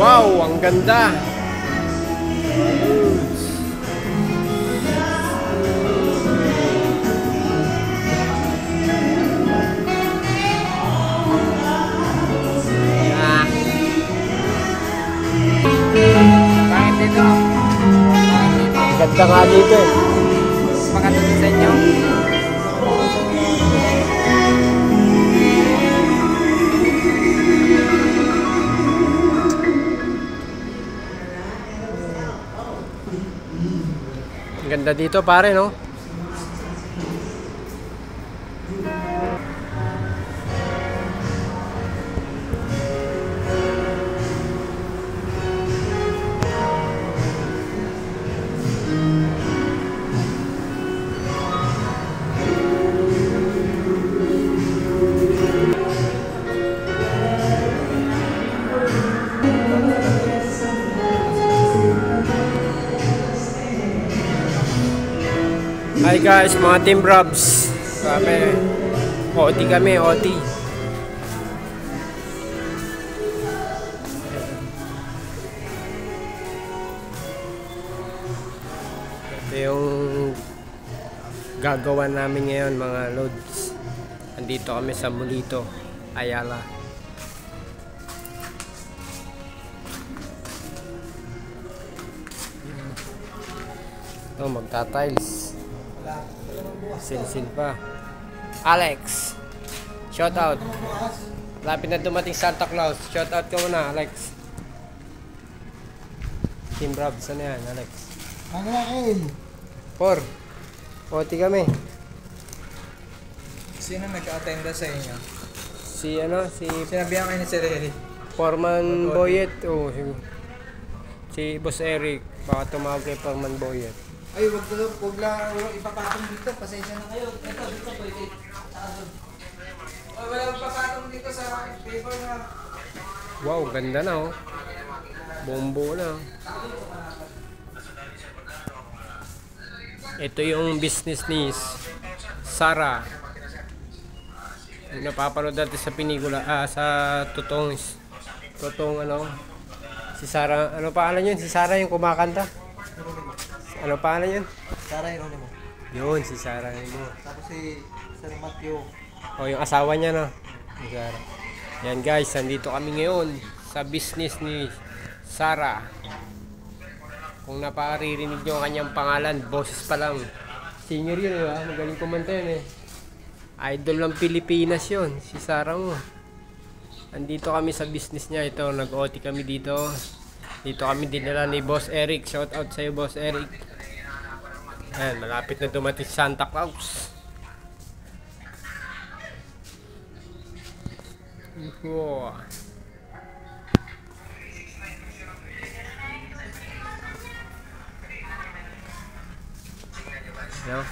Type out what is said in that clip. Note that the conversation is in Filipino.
Wow, ang ganda. Bakit dito? Ganda nga dito eh. Maganda to sa inyo? Ganda dito pare, no? Hi guys, mga Team Brabs. Kami, OT kami, OT. Ito yung gagawa namin ngayon mga loads. Andito kami sa Mulito, Ayala. Ito, magta-tiles. Silsil pa. Alex, shout out. Lapit na dumating Santa Claus. Shout out ka muna, Alex. Team Brabs, ano yan, Alex? Maglakin. 4. OT kami. Sino nag-attenda sa inyo? Si Sinabihan kayo ni Sir Eric. Foreman Boyet. Oh, si Boss Eric. Baka tumawag kay Foreman Boyet. Ay, wag lang ipapatong dito. Pasensya na kayo. Ito, dito po. Ay, wala ipapatong dito sa paper na. Wow, ganda na oh. Bombo na. Ito yung business ni Sarah. Yung napapanood natin sa pelikula, sa totoong ano. Si Sarah, ano pangalan yun? Si Sarah yung kumakanta. Ano pangalan yun? Sarah Heronimo. Yun, si Sarah mo. Tapos si Sir Matthew. O, yung asawa niya, no? Si Sarah. Yan guys, nandito kami ngayon sa business ni Sarah. Kung naparirinig nyo ang kanyang pangalan, boses pa lang. Singer yun, di ba? Magaling kumanta yun eh. Idol ng Pilipinas yun, si Sarah mo. Nandito kami sa business niya. Ito, nag-OT kami dito. Dito kami dinala ni Boss Eric. Shout out sa'yo, Boss Eric. Ayan, malapit na dumating Santa Claus. Wow. No?